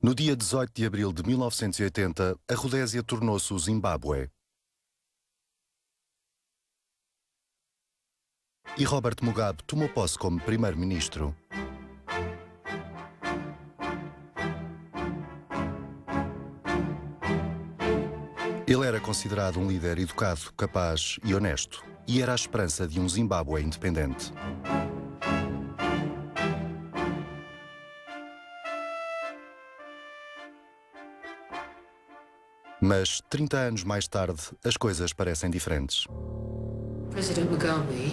No dia 18 de abril de 1980, a Rodésia tornou-se o Zimbábue. E Robert Mugabe tomou posse como primeiro-ministro. Ele era considerado um líder educado, capaz e honesto, e era a esperança de um Zimbábue independente. Mas 30 anos mais tarde, as coisas parecem diferentes. President Mugabe,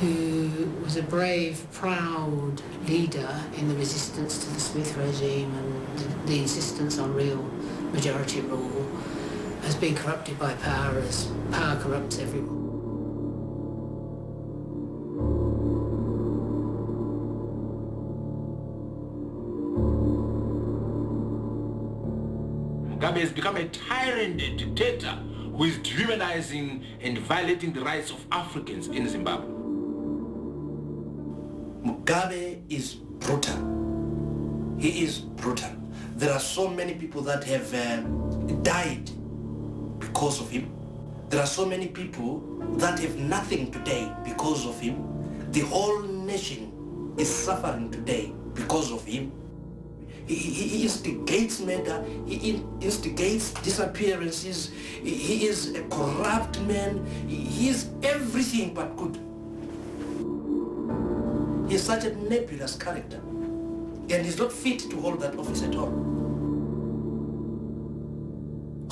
who was a brave, proud leader in the resistance to the Smith regime and the insistence on real majority rule, has been corrupted by power as power corrupts everyone. Mugabe has become a tyrant and dictator who is dehumanizing and violating the rights of Africans in Zimbabwe. Mugabe is brutal. He is brutal. There are so many people that have died because of him. There are so many people that have nothing today because of him. The whole nation is suffering today because of him. He instigates murder, he instigates disappearances, he is a corrupt man, he is everything but good. He is such a nebulous character, and he's not fit to hold that office at all.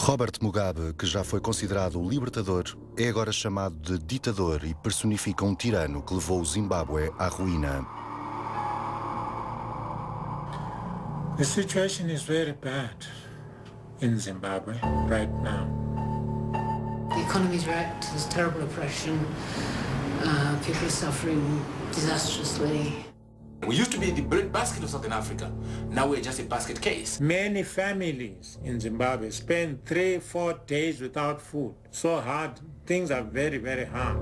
Robert Mugabe, que já foi considerado o libertador, é agora chamado de ditador e personifica um tirano que levou o Zimbábue à ruína. The situation is very bad in Zimbabwe right now. The economy's wrecked, there's terrible oppression, people are suffering disastrously. We used to be the breadbasket of Southern Africa. Now we're just a basket case. Many families in Zimbabwe spend 3-4 days without food. So hard, things are very, very hard.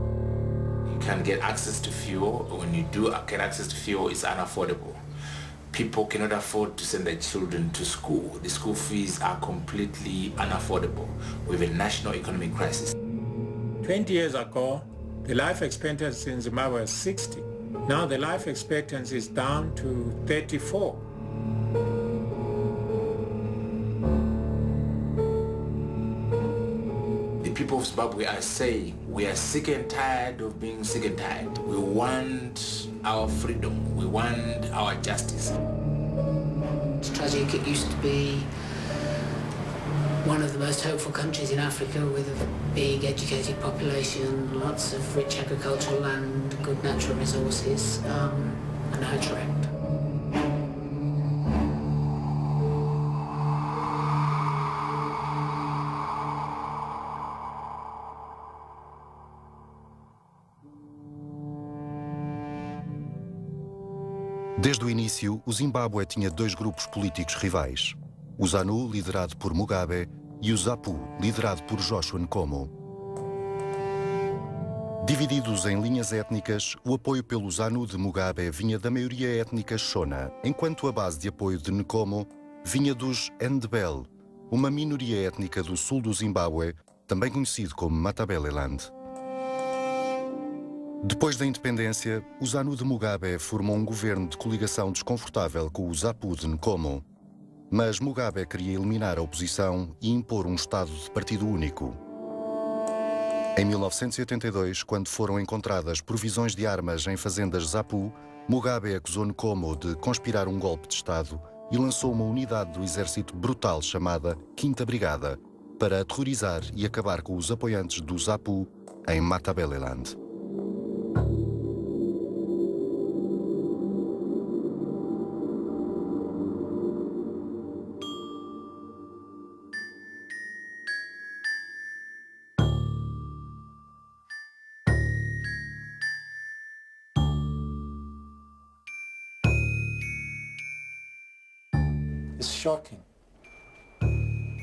You can't get access to fuel. When you do get access to fuel, it's unaffordable. People cannot afford to send their children to school. The school fees are completely unaffordable. We have a national economic crisis. 20 years ago, the life expectancy in Zimbabwe was 60. Now the life expectancy is down to 34. The people of Zimbabwe are saying we are sick and tired of being sick and tired. We want our freedom. We want our justice. It's tragic. It used to be one of the most hopeful countries in Africa with a big educated population, lots of rich agricultural land, good natural resources, and now it's wrecked. Desde o início, o Zimbábue tinha dois grupos políticos rivais. O ZANU, liderado por Mugabe, e o ZAPU, liderado por Joshua Nkomo. Divididos em linhas étnicas, o apoio pelo ZANU de Mugabe vinha da maioria étnica Shona, enquanto a base de apoio de Nkomo vinha dos Ndebele, uma minoria étnica do sul do Zimbábue, também conhecido como Matabeleland. Depois da independência, o ZANU de Mugabe formou um governo de coligação desconfortável com o ZAPU de Nkomo. Mas Mugabe queria eliminar a oposição e impor um Estado de partido único. Em 1982, quando foram encontradas provisões de armas em fazendas ZAPU, Mugabe acusou Nkomo de conspirar um golpe de Estado e lançou uma unidade do exército brutal chamada Quinta Brigada para aterrorizar e acabar com os apoiantes do ZAPU em Matabeleland. It's shocking.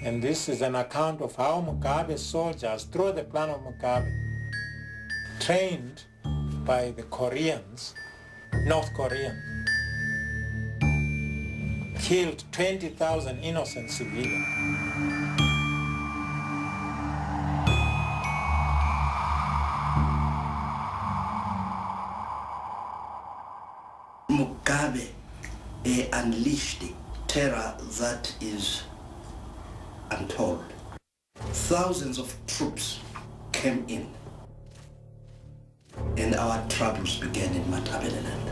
And this is an account of how Mugabe's soldiers, through the plan of Mugabe, trained by the Koreans, North Koreans, killed 20,000 innocent civilians. Mugabe unleashed terror that is untold. Thousands of troops came in, and our troubles began in Matabeleland.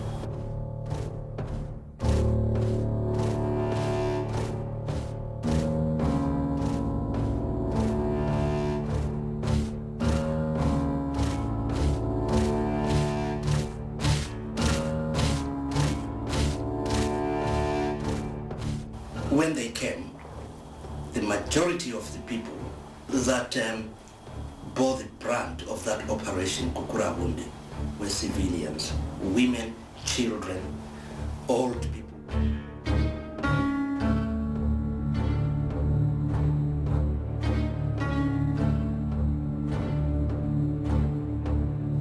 When they came, the majority of the people that bore the brunt of that operation, Kukurabunde, were civilians, women, children, old people.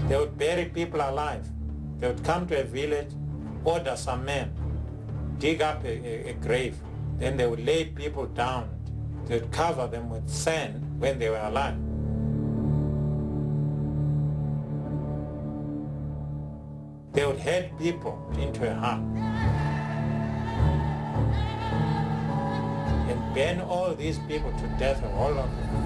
They would bury people alive. They would come to a village, order some men, dig up a grave. Then they would lay people down. They would cover them with sand when they were alive. They would head people into a hut and burn all these people to death, all of them.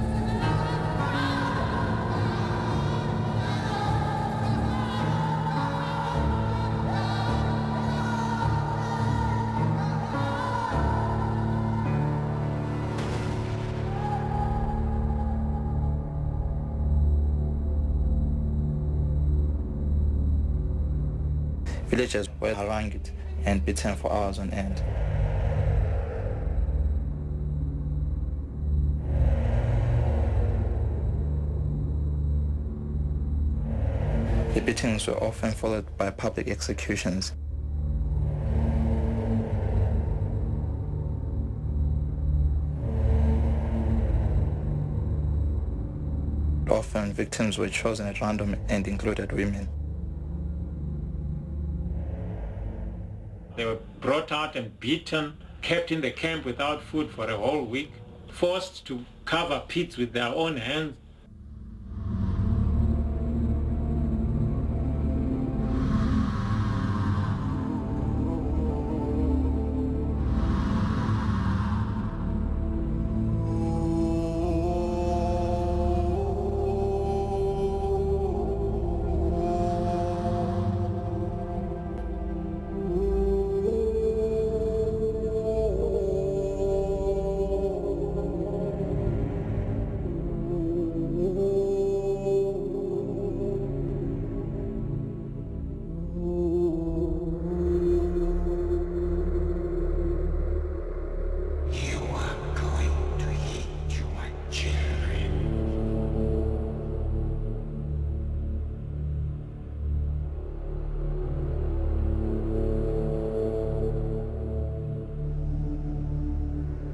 Villagers were harangued and beaten for hours on end. The beatings were often followed by public executions. Often victims were chosen at random and included women. They were brought out and beaten, kept in the camp without food for a whole week, forced to cover pits with their own hands.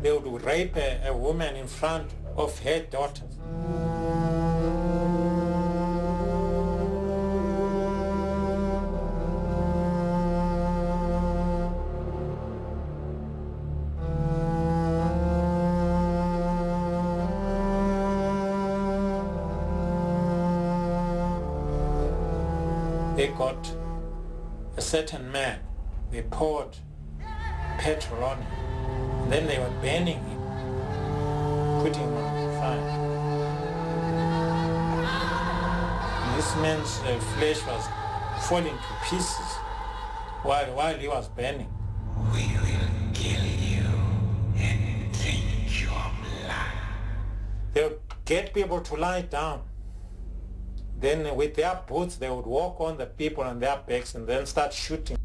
They would rape a woman in front of her daughters. They got a certain man, they poured petrol on him. Then they were burning him, putting him on the fire. And this man's flesh was falling to pieces while he was burning. We will kill you and drink your blood. They would get people to lie down. Then with their boots, they would walk on the people on their backs and then start shooting.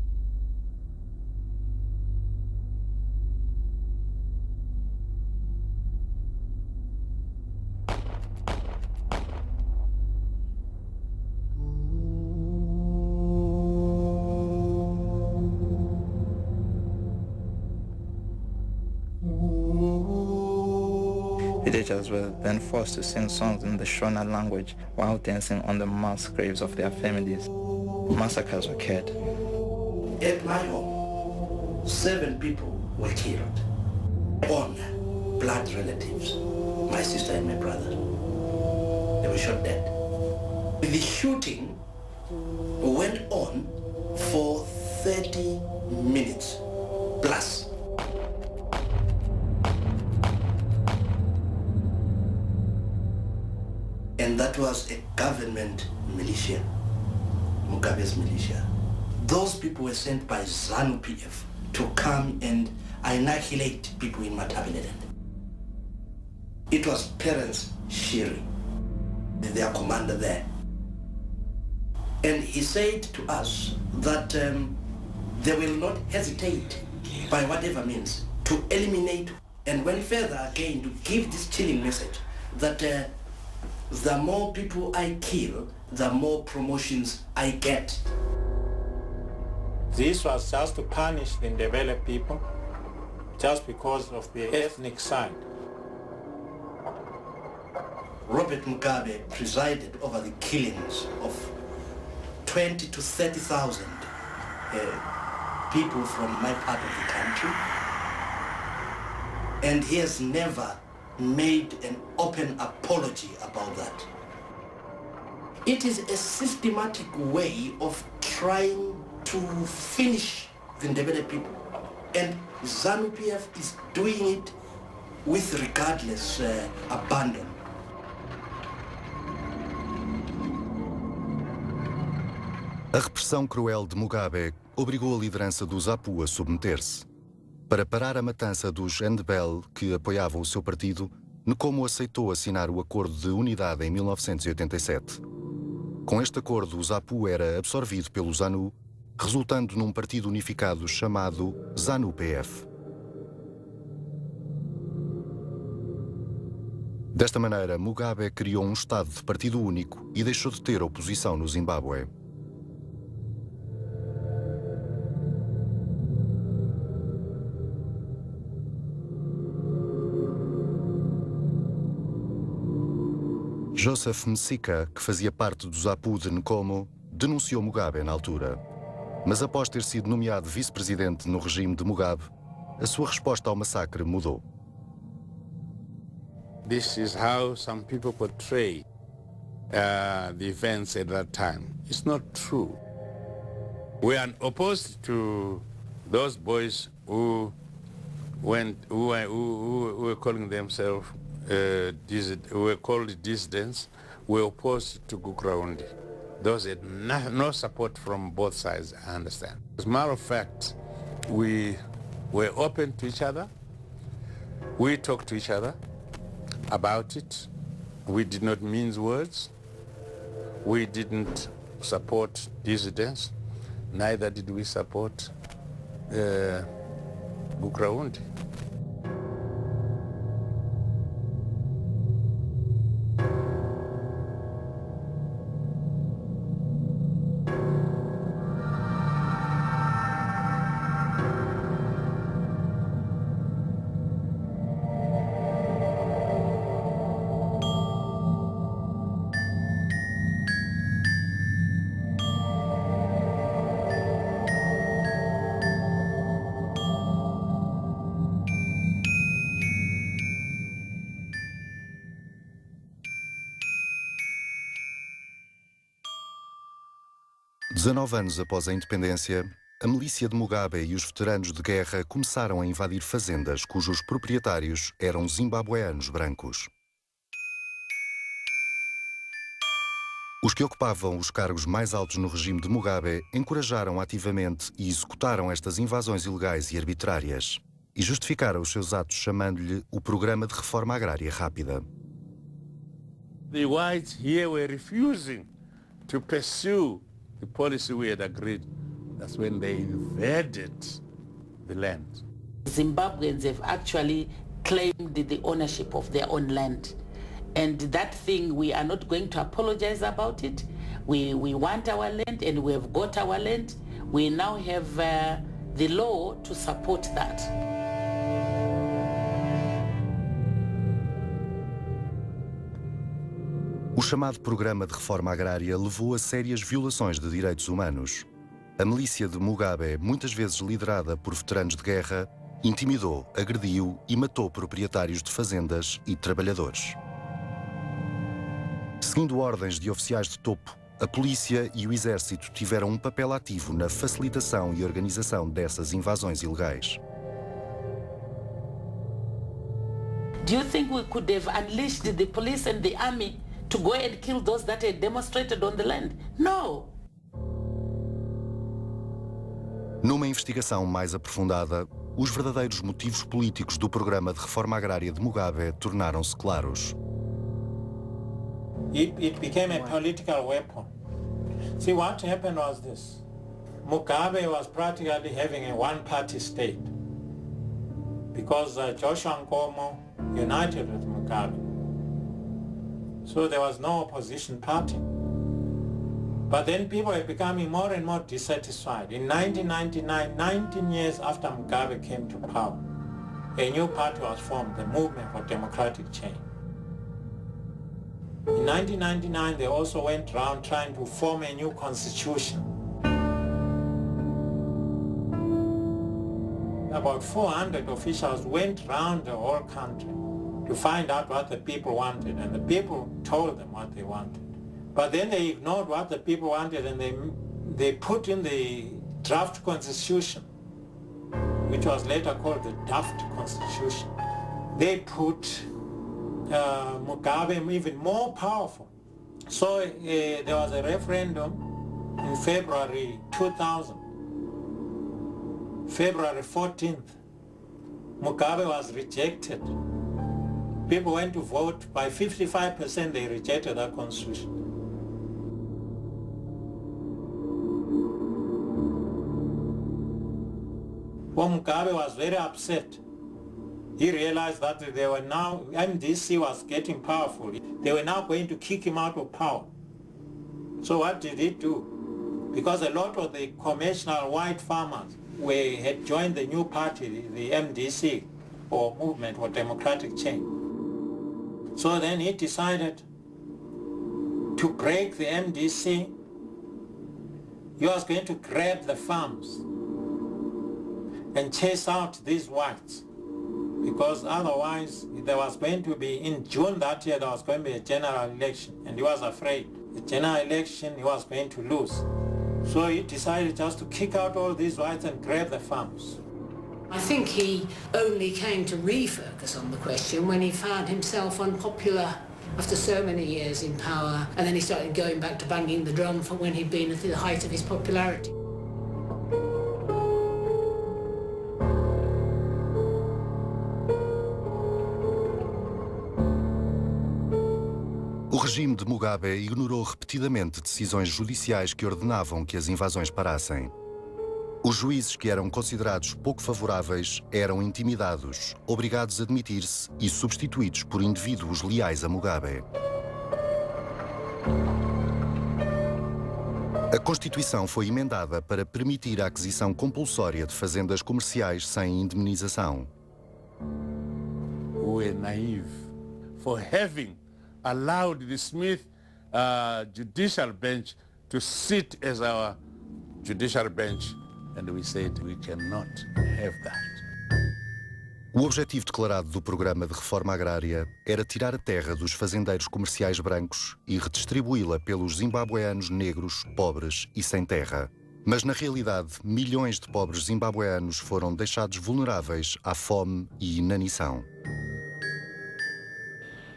Villagers were then forced to sing songs in the Shona language while dancing on the mass graves of their families. Massacres occurred. At my home, 7 people were killed. Own blood relatives, my sister and my brother. They were shot dead. The shooting went on for 30 minutes plus. And that was a government militia, Mugabe's militia. Those people were sent by ZANU-PF to come and annihilate people in Matabeleland. It was Parents Shiri, their commander there. And he said to us that they will not hesitate by whatever means to eliminate, and went further again to give this chilling message that the more people I kill, the more promotions I get. This was just to punish the Ndebele people just because of the ethnic side. Robert Mugabe presided over the killings of 20 to 30,000 people from my part of the country, and he has never made an open apology about that. It is a systematic way of trying to finish the Ndebele people, and ZANU-PF is doing it with regardless abandon. A repressão cruel de Mugabe obrigou a liderança do ZAPU a submeter-se. Para parar a matança dos Ndebele que apoiavam o seu partido, Nkomo aceitou assinar o Acordo de Unidade em 1987. Com este acordo, o ZAPU era absorvido pelo ZANU, resultando num partido unificado chamado ZANU-PF. Desta maneira, Mugabe criou um Estado de partido único e deixou de ter oposição no Zimbábue. Joseph Msika, que fazia parte do ZAPU de Nkomo, denunciou Mugabe na altura. Mas após ter sido nomeado vice-presidente no regime de Mugabe, a sua resposta ao massacre mudou. This is how some people portray the events at that time. It's not true. We are opposed to those boys who were calling themselves who were called dissidents. Were opposed to Gukraundi. Those had no support from both sides, I understand. As a matter of fact, we were open to each other. We talked to each other about it. We did not mince words. We didn't support dissidents. Neither did we support Gukraundi. Dezenove anos após a independência, a milícia de Mugabe e os veteranos de guerra começaram a invadir fazendas cujos proprietários eram zimbabueanos brancos. Os que ocupavam os cargos mais altos no regime de Mugabe encorajaram ativamente e executaram estas invasões ilegais e arbitrárias e justificaram os seus atos chamando-lhe o Programa de Reforma Agrária Rápida. The whites here were refusing to pursue the policy we had agreed. That's when they invaded the land. Zimbabweans have actually claimed the ownership of their own land. And that thing, we are not going to apologize about it. We want our land and we have got our land. We now have the law to support that. O chamado Programa de Reforma Agrária levou a sérias violações de direitos humanos. A milícia de Mugabe, muitas vezes liderada por veteranos de guerra, intimidou, agrediu e matou proprietários de fazendas e trabalhadores. Seguindo ordens de oficiais de topo, a polícia e o exército tiveram um papel ativo na facilitação e organização dessas invasões ilegais. Do you think we could have unleashed the police and the army to go and kill those that had demonstrated on the land? No. Numa investigação mais aprofundada, os verdadeiros motivos políticos do programa de reforma agrária de Mugabe tornaram-se claros. It became a political weapon. See, what happened was this. Mugabe was practically having a one-party state because Joshua Nkomo united with Mugabe. So there was no opposition party. But then people are becoming more and more dissatisfied. In 1999, 19 years after Mugabe came to power, a new party was formed, the Movement for Democratic Change. In 1999, they also went around trying to form a new constitution. About 400 officials went around the whole country to find out what the people wanted, and the people told them what they wanted. But then they ignored what the people wanted, and they put in the draft constitution, which was later called the Daft Constitution. They put Mugabe even more powerful. So there was a referendum in February 2000. February 14th, Mugabe was rejected. People went to vote. By 55%, they rejected that constitution. Well, Mugabe was very upset. He realized that they were now, MDC was getting powerful. They were now going to kick him out of power. So what did he do? Because a lot of the conventional white farmers had joined the new party, the MDC, or Movement for Democratic Change. So then he decided to break the MDC. He was going to grab the farms and chase out these whites, because otherwise there was going to be, in June that year, there was going to be a general election, and he was afraid. The general election he was going to lose. So he decided just to kick out all these whites and grab the farms. I think he only came to refocus on the question when he found himself unpopular after so many years in power, and then he started going back to banging the drum for when he'd been at the height of his popularity. O regime de Mugabe ignorou repetidamente decisões judiciais que ordenavam que as invasões parassem. Os juízes que eram considerados pouco favoráveis eram intimidados, obrigados a admitir-se e substituídos por indivíduos leais a Mugabe. A Constituição foi emendada para permitir a aquisição compulsória de fazendas comerciais sem indemnização. We were naive for having allowed the Smith judicial bench to sit as our judicial bench, and we said we cannot have that. O objetivo declarado do programa de reforma agrária era tirar a terra dos fazendeiros comerciais brancos e redistribuí-la pelos zimbabueanos negros, pobres e sem terra. Mas, na realidade, milhões de pobres zimbabueanos foram deixados vulneráveis à fome e inanição.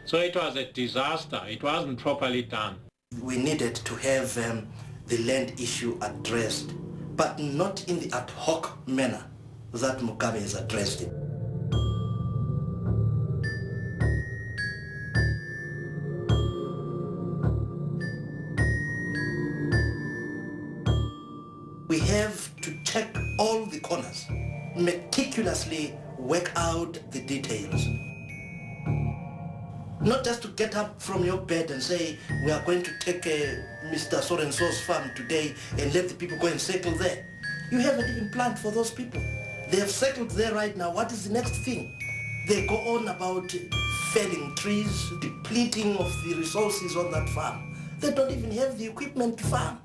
So it was a disaster. It wasn't properly done. We needed to have the land issue addressed, but not in the ad hoc manner that Mugabe has addressed it. We have to check all the corners, meticulously work out the details. Not just to get up from your bed and say, we are going to take Mr. So-and-so's farm today and let the people go and settle there. You haven't even planned for those people. They have settled there right now. What is the next thing? They go on about felling trees, depleting of the resources on that farm. They don't even have the equipment to farm.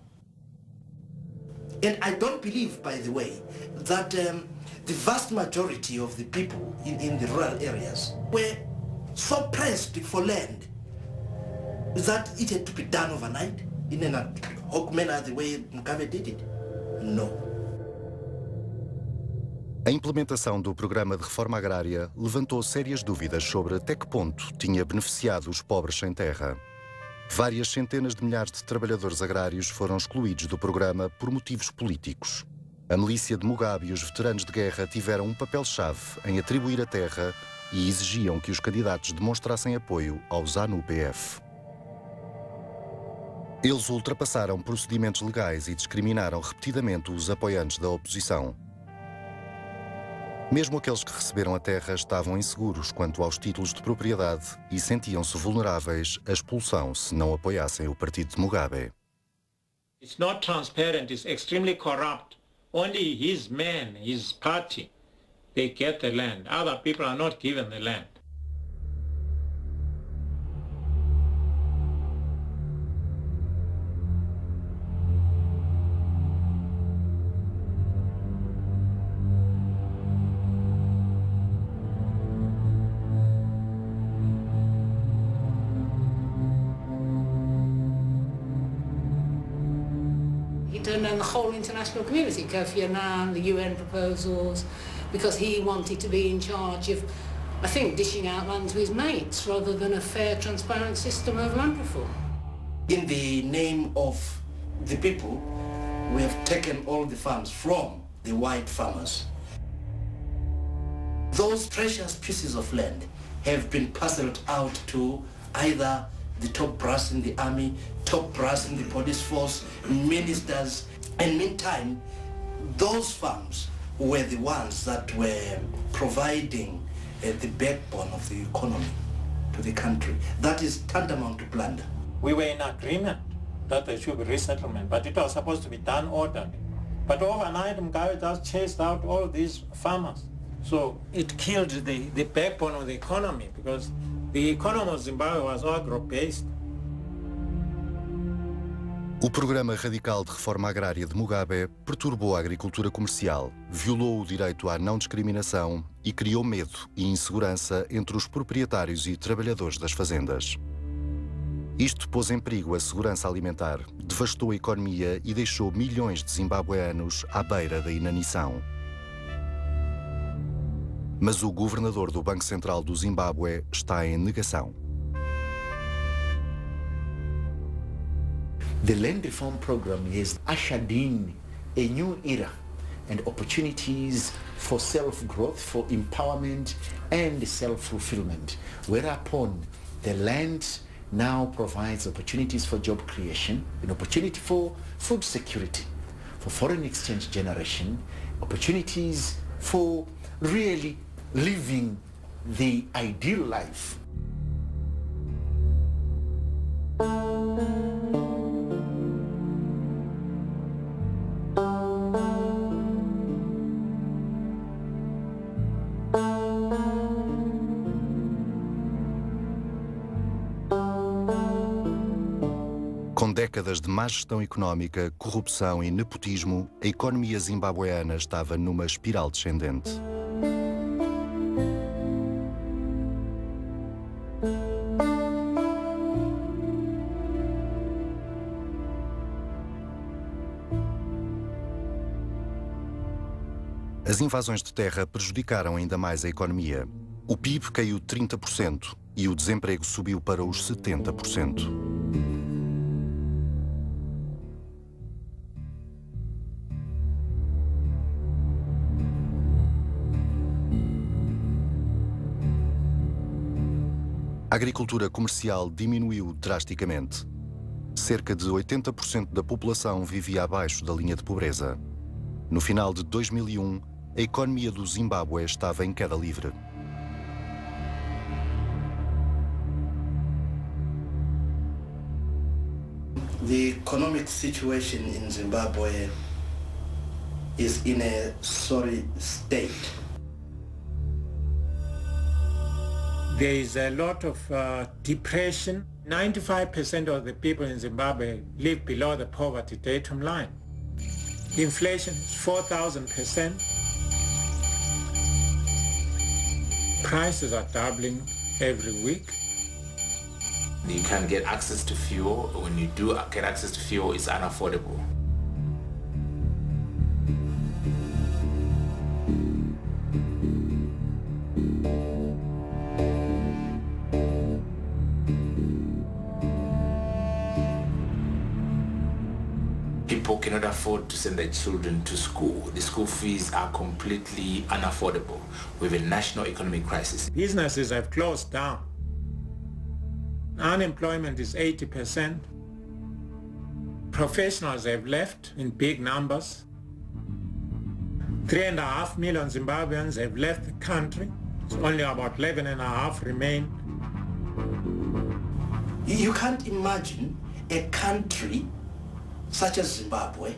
And I don't believe, by the way, that the vast majority of the people in the rural areas were so pressed for land that it had to be done overnight in an ad hoc manner the way Mugabe did it. No. A implementação do programa de reforma agrária levantou sérias dúvidas sobre até que ponto tinha beneficiado os pobres sem terra. Várias centenas de milhares de trabalhadores agrários foram excluídos do programa por motivos políticos. A milícia de Mugabe e os veteranos de guerra tiveram um papel-chave em atribuir a terra e exigiam que os candidatos demonstrassem apoio ao ZANU-PF. Eles ultrapassaram procedimentos legais e discriminaram repetidamente os apoiantes da oposição. Mesmo aqueles que receberam a terra estavam inseguros quanto aos títulos de propriedade e sentiam-se vulneráveis à expulsão se não apoiassem o partido de Mugabe. It's not transparent, it's extremely corrupt. Only his men, his party, they get the land. Other people are not given the land. And the whole international community, Kofi Annan, the UN proposals, because he wanted to be in charge of, I think, dishing out land to his mates rather than a fair, transparent system of land reform. In the name of the people, we have taken all the farms from the white farmers. Those precious pieces of land have been parceled out to either the top brass in the army, top brass in the police force, ministers, and meantime, those farms were the ones that were providing the backbone of the economy to the country. That is tantamount to plunder. We were in agreement that there should be resettlement, but it was supposed to be done orderly. But overnight, Mugabe just chased out all these farmers. So it killed the backbone of the economy, because the economy of Zimbabwe was agro-based. O programa radical de reforma agrária de Mugabe perturbou a agricultura comercial, violou o direito à não discriminação e criou medo e insegurança entre os proprietários e trabalhadores das fazendas. Isto pôs em perigo a segurança alimentar, devastou a economia e deixou milhões de zimbabueanos à beira da inanição. Mas o governador do Banco Central do Zimbábue está em negação. The land reform program has ushered in a new era and opportunities for self-growth, for empowerment and self-fulfillment, whereupon the land now provides opportunities for job creation, an opportunity for food security, for foreign exchange generation, opportunities for really living the ideal life. Com décadas de má gestão económica, corrupção e nepotismo, a economia zimbabueana estava numa espiral descendente. As invasões de terra prejudicaram ainda mais a economia. O PIB caiu 30% e o desemprego subiu para os 70%. A agricultura comercial diminuiu drasticamente. Cerca de 80% da população vivia abaixo da linha de pobreza. No final de 2001, a economia do Zimbábue estava em queda livre. The economic situation in Zimbabwe is in a sorry state. There is a lot of depression. 95% of the people in Zimbabwe live below the poverty datum line. Inflation is 4,000%. Prices are doubling every week. You can get access to fuel. When you do get access to fuel, it's unaffordable. People cannot afford to send their children to school. The school fees are completely unaffordable. We have a national economic crisis. Businesses have closed down. Unemployment is 80%. Professionals have left in big numbers. 3.5 million Zimbabweans have left the country. It's only about 11.5 remain. You can't imagine a country such as Zimbabwe,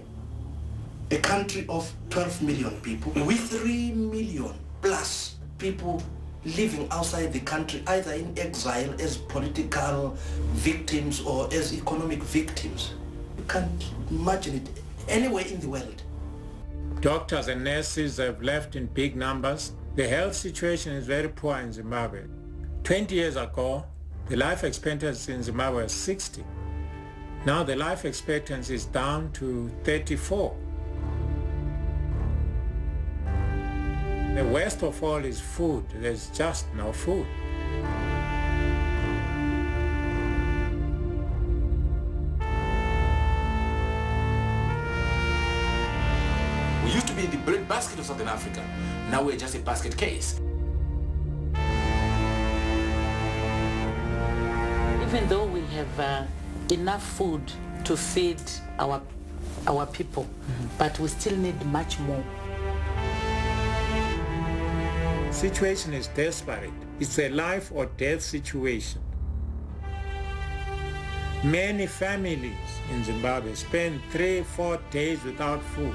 a country of 12 million people, with 3 million plus people living outside the country, either in exile as political victims or as economic victims. You can't imagine it anywhere in the world. Doctors and nurses have left in big numbers. The health situation is very poor in Zimbabwe. 20 years ago, the life expectancy in Zimbabwe was 60. Now the life expectancy is down to 34. The worst of all is food. There's just no food. We used to be the bread basket of Southern Africa. Now we're just a basket case. Even though we have enough food to feed our people, but we still need much more. Situation is desperate. It's a life or death situation. Many families in Zimbabwe spend 3-4 days without food.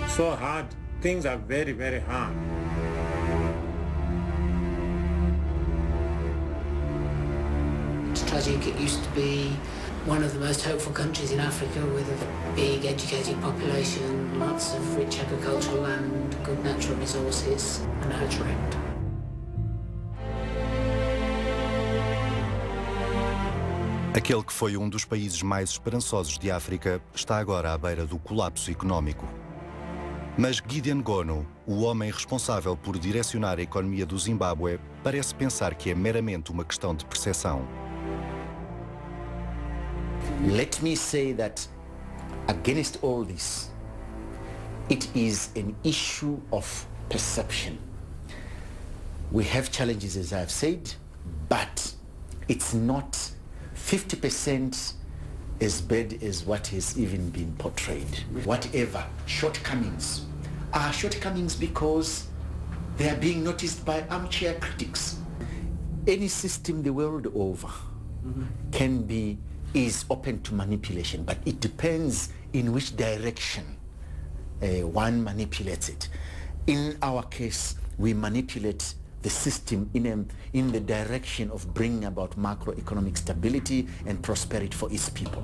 So hard. Things are very, very hard. It's tragic. It used to be one of the most hopeful countries in Africa with a big educated population, lots of rich agricultural land, good natural resources, and now it's wrecked. Aquele que foi um dos países mais esperançosos de África está agora à beira do colapso económico. Mas Gideon Gono, o homem responsável por direcionar a economia do Zimbábue, parece pensar que é meramente uma questão de percepção. Let me say that against all this, it is an issue of perception. We have challenges, as I've said, but it's not 50% as bad as what has even been portrayed. Whatever shortcomings are shortcomings because they are being noticed by armchair critics. Any system the world over is open to manipulation, but it depends in which direction one manipulates it. In our case, we manipulate the system in the direction of bringing about macroeconomic stability and prosperity for its people.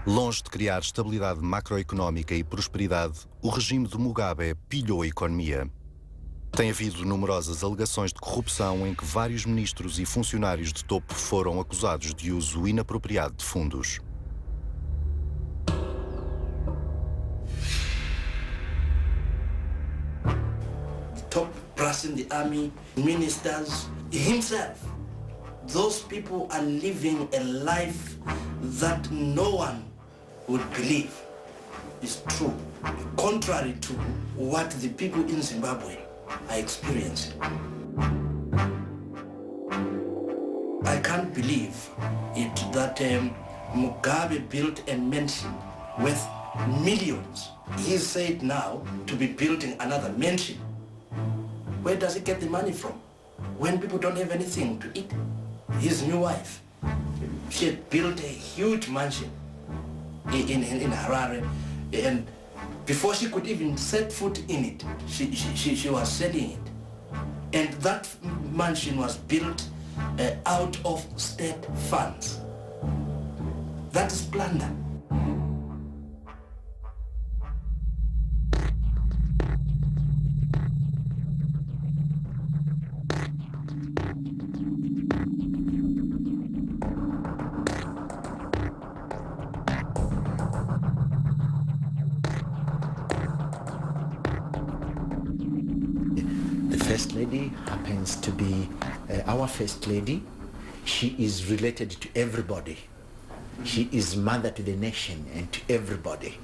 Longe de criar estabilidade macroeconómica e prosperidade, o regime de Mugabe pilhou a economia. Tem havido numerosas alegações de corrupção em que vários ministros e funcionários de topo foram acusados de uso inapropriado de fundos. Top brass in the army, ministers, himself. Those people are living a life that no one would believe is true, contrary to what the people in Zimbabwe are experiencing. I can't believe it that Mugabe built a mansion worth millions. He's said now to be building another mansion Where does he get the money from? When people don't have anything to eat. His new wife, she had built a huge mansion in Harare, and before she could even set foot in it, she was selling it. And that mansion was built out of state funds. That is plunder. First lady happens to be our first lady. She is related to everybody. She is mother to the nation and to everybody.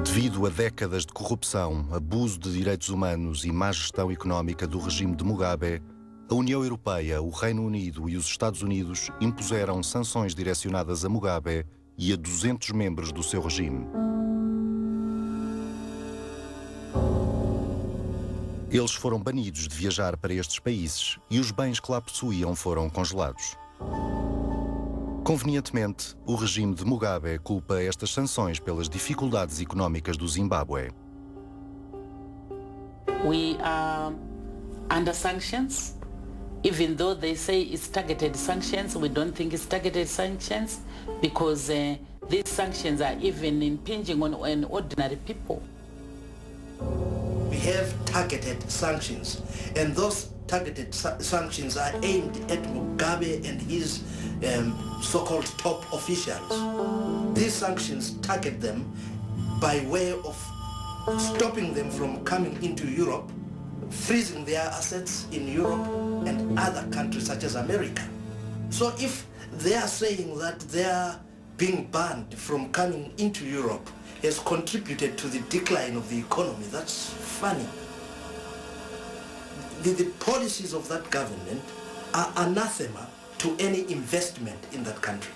Devido a décadas de corrupção, abuso de direitos humanos e má gestão económica do regime de Mugabe, a União Europeia, o Reino Unido e os Estados Unidos impuseram sanções direcionadas a Mugabe e a 200 membros do seu regime. Eles foram banidos de viajar para estes países e os bens que lá possuíam foram congelados. Convenientemente, o regime de Mugabe culpa estas sanções pelas dificuldades económicas do Zimbabue. We are under sanctions. Even though they say it's targeted sanctions, we don't think it's targeted sanctions because these sanctions are even impinging on ordinary people. We have targeted sanctions, and those targeted sanctions are aimed at Mugabe and his so-called top officials. These sanctions target them by way of stopping them from coming into Europe, freezing their assets in Europe and other countries such as America. So if they are saying that they are being banned from coming into Europe has contributed to the decline of the economy, that's funny. The policies of that government are anathema to any investment in that country.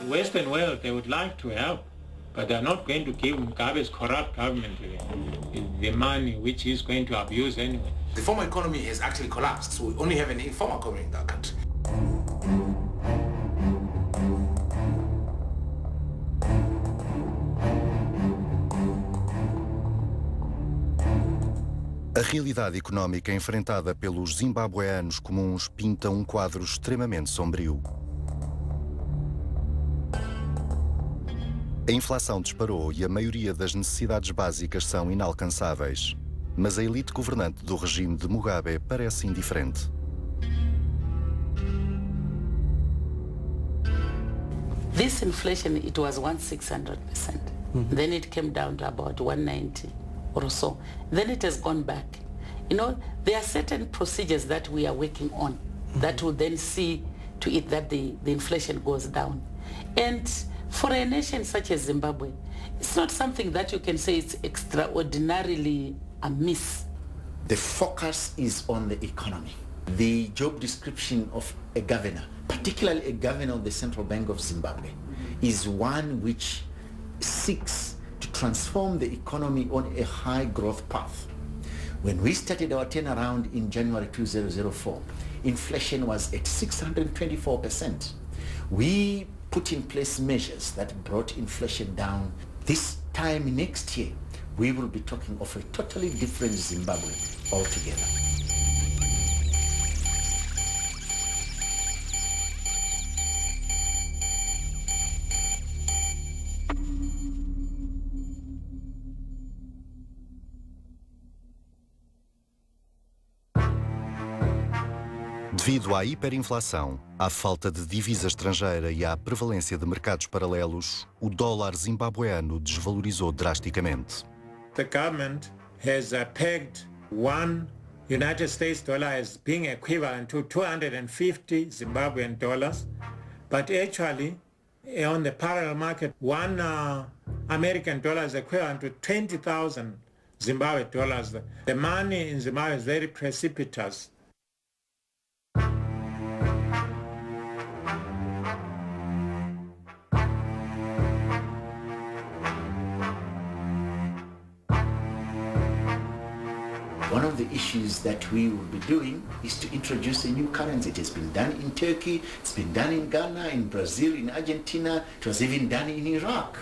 The Western world, they would like to help, but they're not going to give Mugabe's corrupt government the money which he's going to abuse anyway. The formal economy has actually collapsed, so we only have an informal economy in that country. A realidade económica enfrentada pelos zimbabueanos comuns pinta um quadro extremamente sombrio. A inflação disparou e a maioria das necessidades básicas são inalcançáveis. Mas a elite governante do regime de Mugabe parece indiferente. This inflation, it was once 600%. Then it came down to about 190 or so. Then it has gone back. You know, there are certain procedures that we are working on that will then see to it that the inflation goes down. And for a nation such as Zimbabwe, it's not something that you can say it's extraordinarily amiss. The focus is on the economy. The job description of a governor, particularly a governor of the Central Bank of Zimbabwe, is one which seeks to transform the economy on a high growth path. When we started our turnaround in January 2004, inflation was at 624%. We put in place measures that brought inflation down. This time next year, we will be talking of a totally different Zimbabwe altogether. Devido à hiperinflação, à falta de divisa estrangeira e à prevalência de mercados paralelos, o dólar zimbabueano desvalorizou drasticamente. The government has pegged one United States dollar as being equivalent to 250 Zimbabwean dollars, but actually on the parallel market, one American dollar is equivalent to 20,000 Zimbabwe dollars. The money in Zimbabwe is very precipitous. One of the issues that we will be doing is to introduce a new currency. It has been done in Turkey, it's been done in Ghana, in Brazil, in Argentina, it was even done in Iraq.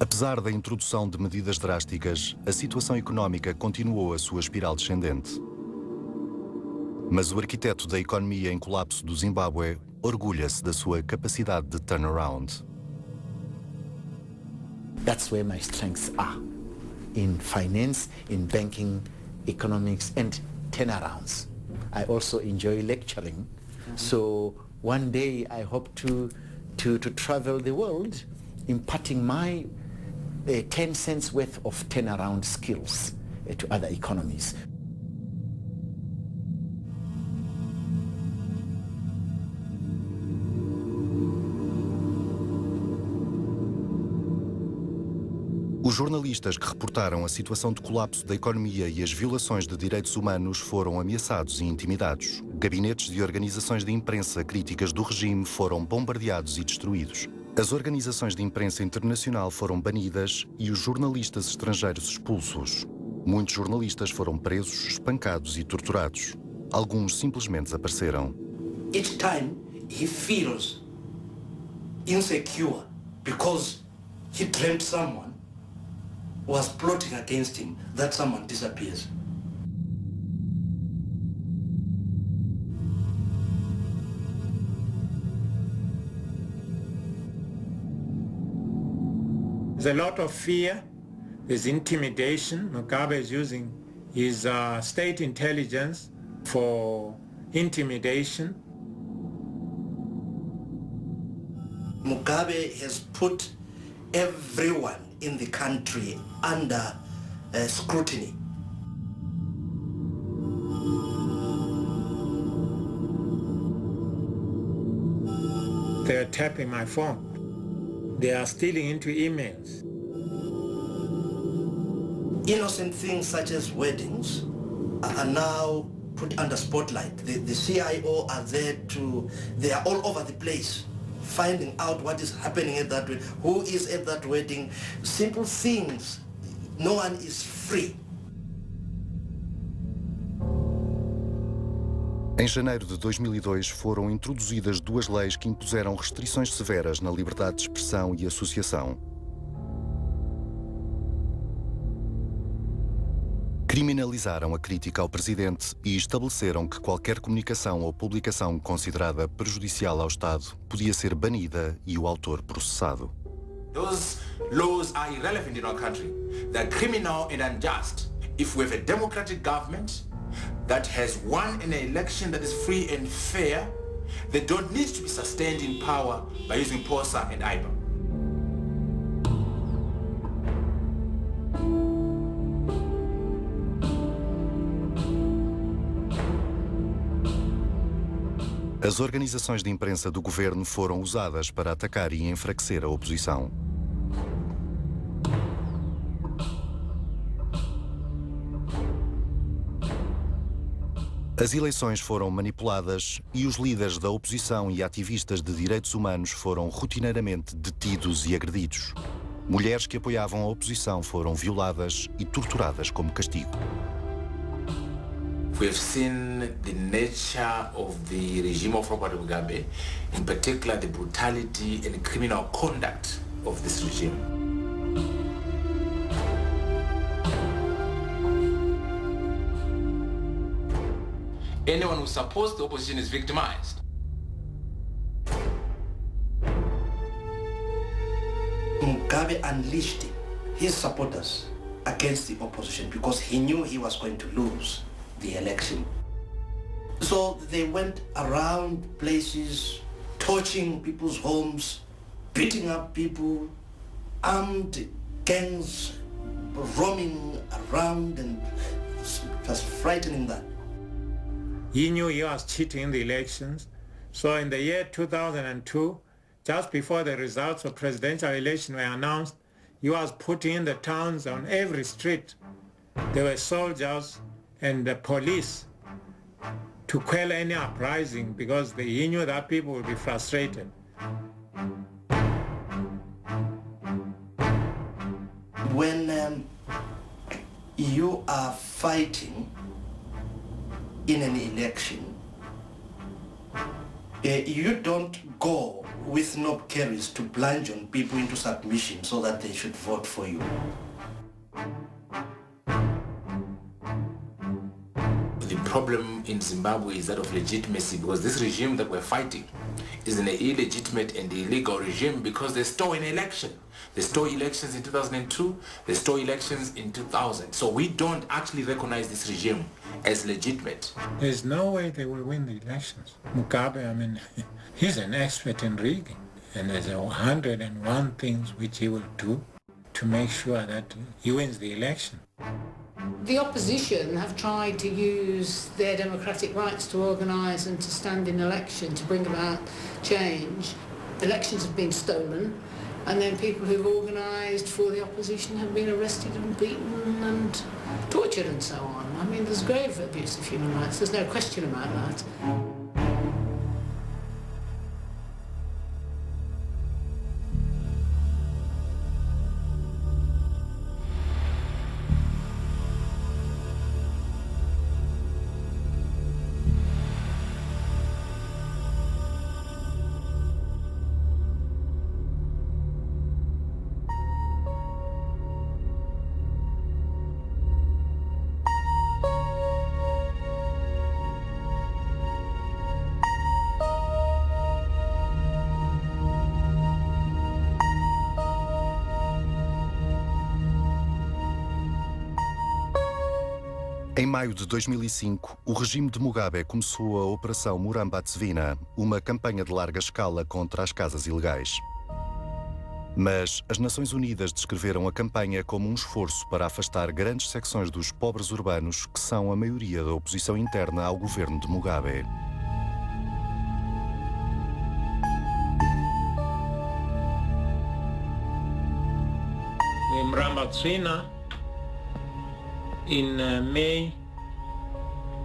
Apesar da introdução de medidas drásticas, a situação económica continuou a sua espiral descendente. Mas o arquiteto da economia em colapso do Zimbábue orgulha-se da sua capacidade de turnaround. That's where my strengths are, in finance, in banking, economics, and turnarounds. I also enjoy lecturing, so one day I hope to travel the world, imparting my 10 cents worth of turnaround skills to other economies. Os jornalistas que reportaram a situação de colapso da economia e as violações de direitos humanos foram ameaçados e intimidados. Gabinetes de organizações de imprensa críticas do regime foram bombardeados e destruídos. As organizações de imprensa internacional foram banidas e os jornalistas estrangeiros expulsos. Muitos jornalistas foram presos, espancados e torturados. Alguns simplesmente desapareceram. Each time he feels insecure because he dreamt someone was plotting against him, that someone disappears. There's a lot of fear, there's intimidation. Mugabe is using his state intelligence for intimidation. Mugabe has put everyone in the country under scrutiny. They are tapping my phone. They are stealing into emails. Innocent things such as weddings are now put under spotlight. The CIO are there they are all over the place, finding out what is happening at that wedding, who is at that wedding, simple things. No one is free. Em janeiro de 2002 foram introduzidas duas leis que impuseram restrições severas na liberdade de expressão e associação. Criminalizaram a crítica ao presidente e estabeleceram que qualquer comunicação ou publicação considerada prejudicial ao Estado podia ser banida e o autor processado. Those laws are irrelevant in our country. They're criminal and unjust. If we have a democratic government that has won an election that is free and fair, they don't need to be sustained in power by using POSA and IBA. As organizações de imprensa do governo foram usadas para atacar e enfraquecer a oposição. As eleições foram manipuladas e os líderes da oposição e ativistas de direitos humanos foram rotineiramente detidos e agredidos. Mulheres que apoiavam a oposição foram violadas e torturadas como castigo. We have seen the nature of the regime of Robert Mugabe, in particular the brutality and criminal conduct of this regime. Anyone who supports the opposition is victimized. Mugabe unleashed his supporters against the opposition because he knew he was going to lose the election. So they went around places, torching people's homes, beating up people, armed gangs roaming around, and it was frightening that. He knew he was cheating the elections. So in the year 2002, just before the results of presidential election were announced, he was putting in the towns on every street. There were soldiers and the police to quell any uprising because he knew that people would be frustrated. when you are fighting in an election, you don't go with knob carries to bludgeon people into submission so that they should vote for you. The problem in Zimbabwe is that of legitimacy, because this regime that we're fighting is an illegitimate and illegal regime because they stole an election. They stole elections in 2002, they stole elections in 2000. So we don't actually recognize this regime as legitimate. There's no way they will win the elections. Mugabe, I mean, he's an expert in rigging, and there's 101 things which he will do to make sure that he wins the election. The opposition have tried to use their democratic rights to organise and to stand in election to bring about change. Elections have been stolen, and then people who've organised for the opposition have been arrested and beaten and tortured and so on. I mean, there's grave abuse of human rights, there's no question about that. Em maio de 2005, o regime de Mugabe começou a Operação Murambatsvina, uma campanha de larga escala contra as casas ilegais. Mas as Nações Unidas descreveram a campanha como um esforço para afastar grandes secções dos pobres urbanos, que são a maioria da oposição interna ao governo de Mugabe. In Murambatsvina, in May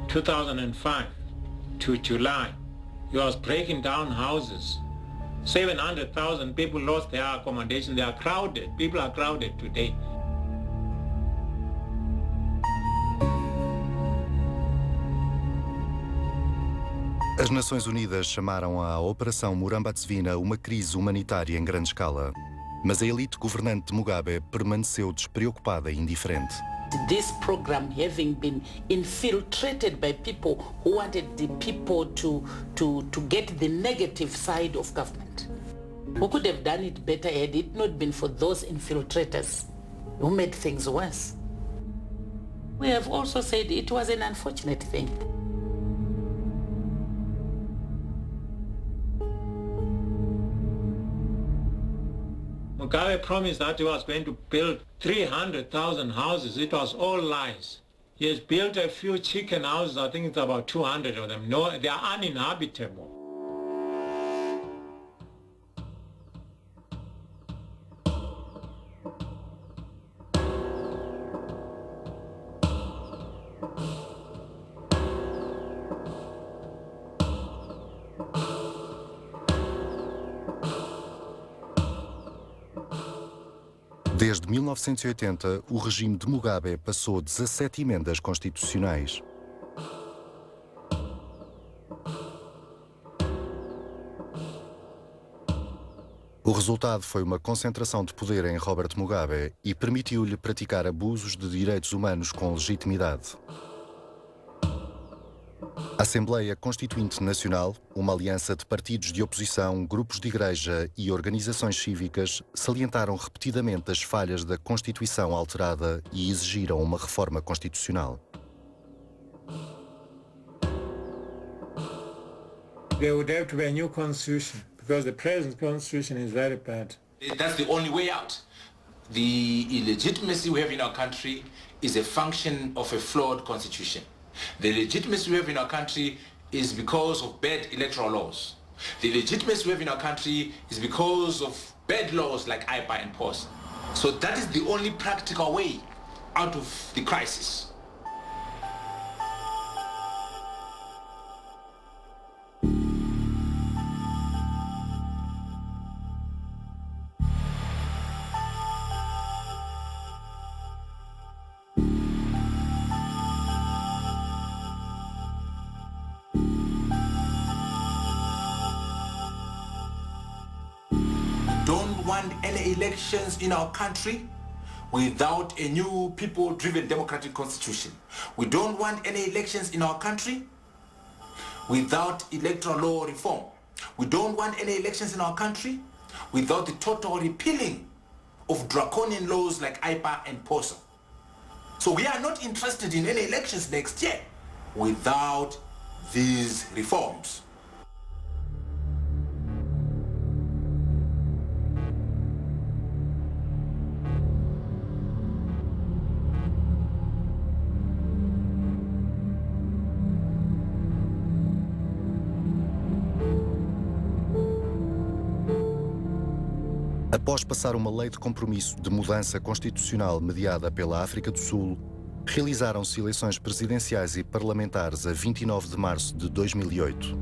2005 to July, he was breaking down houses. 700,000 people lost their accommodation. They are crowded. People are crowded today. As Nações Unidas chamaram a Operação Murambatsvina uma crise humanitária em grande escala. Mas a elite governante de Mugabe permaneceu despreocupada e indiferente. This program having been infiltrated by people who wanted the people to get the negative side of government. Who could have done it better had it not been for those infiltrators who made things worse. We have also said it was an unfortunate thing. Mugabe promised that he was going to build 300,000 houses. It was all lies. He has built a few chicken houses, I think it's about 200 of them. No, they are uninhabitable. Desde 1980, o regime de Mugabe passou 17 emendas constitucionais. O resultado foi uma concentração de poder em Robert Mugabe e permitiu-lhe praticar abusos de direitos humanos com legitimidade. A Assembleia Constituinte Nacional, uma aliança de partidos de oposição, grupos de igreja e organizações cívicas, salientaram repetidamente as falhas da Constituição alterada e exigiram uma reforma constitucional. There would have to be a new constitution because the present constitution is very bad. That's the only way out. The illegitimacy we have in our country is a function of a flawed constitution. The legitimacy we have in our country is because of bad electoral laws. The legitimacy we have in our country is because of bad laws like IPA and POS. So that is the only practical way out of the crisis. want any elections in our country without a new people-driven democratic constitution. We don't want any elections in our country without electoral law reform. We don't want any elections in our country without the total repealing of draconian laws like IPA and POSO. So we are not interested in any elections next year without these reforms. Após passar uma lei de compromisso de mudança constitucional mediada pela África do Sul, realizaram-se eleições presidenciais e parlamentares a 29 de março de 2008.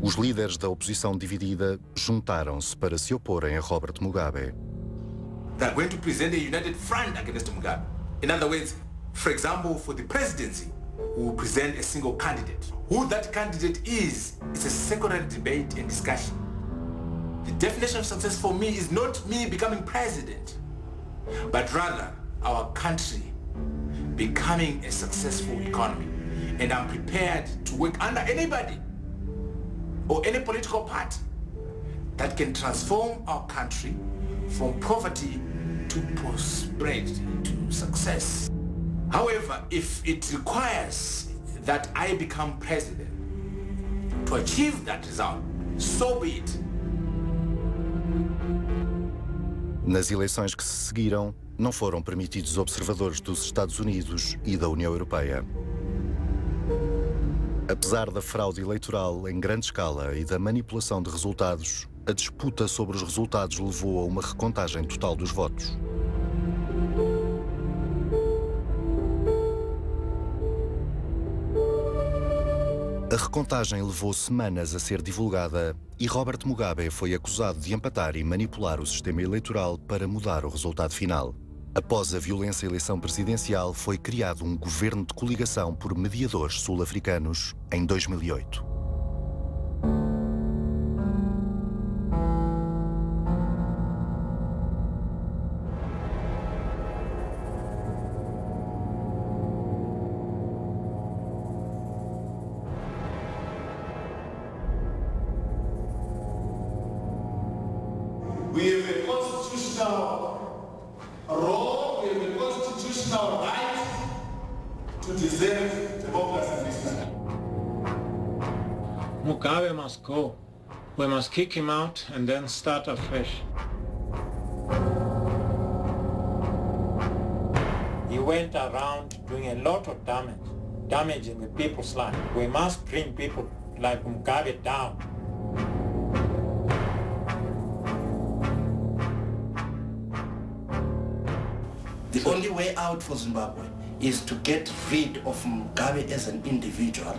Os líderes da oposição dividida juntaram-se para se oporem a Robert Mugabe. They're going to present a united front against Mugabe. In other words, for example, for the presidency, we will present a single candidate. Who that candidate is a secondary debate and discussion. The definition of success for me is not me becoming president, but rather our country becoming a successful economy. And I'm prepared to work under anybody or any political party that can transform our country from poverty to prosperity, to success. However, if it requires that I become president to achieve that result, so be it. Nas eleições que se seguiram, não foram permitidos observadores dos Estados Unidos e da União Europeia. Apesar da fraude eleitoral em grande escala e da manipulação de resultados, a disputa sobre os resultados levou a uma recontagem total dos votos. A recontagem levou semanas a ser divulgada e Robert Mugabe foi acusado de empatar e manipular o sistema eleitoral para mudar o resultado final. Após a violenta eleição presidencial, foi criado um governo de coligação por mediadores sul-africanos em 2008. We have a constitutional role, we have a constitutional right to deserve democracy in this country. Mugabe must go. We must kick him out and then start afresh. He went around doing a lot of damage in the people's life. We must bring people like Mugabe down. The only way out for Zimbabwe is to get rid of Mugabe as an individual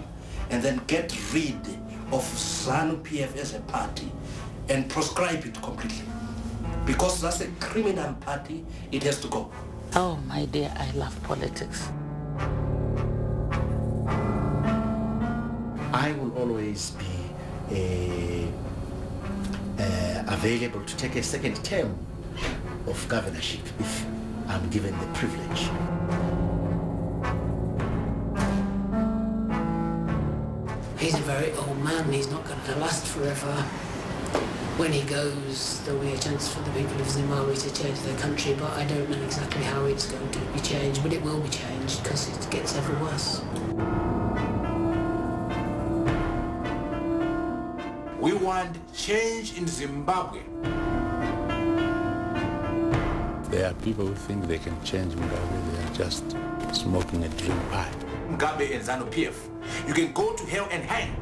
and then get rid of ZANU-PF as a party and proscribe it completely. Because that's a criminal party, it has to go. Oh, my dear, I love politics. I will always be available to take a second term of governorship if I'm given the privilege. He's a very old man. He's not going to last forever. When he goes, there'll be a chance for the people of Zimbabwe to change their country, but I don't know exactly how it's going to be changed, but it will be changed because it gets ever worse. We want change in Zimbabwe. There are people who think they can change Mugabe. They are just smoking a dream pie. Mugabe and ZANU-PF. You can go to hell and hang.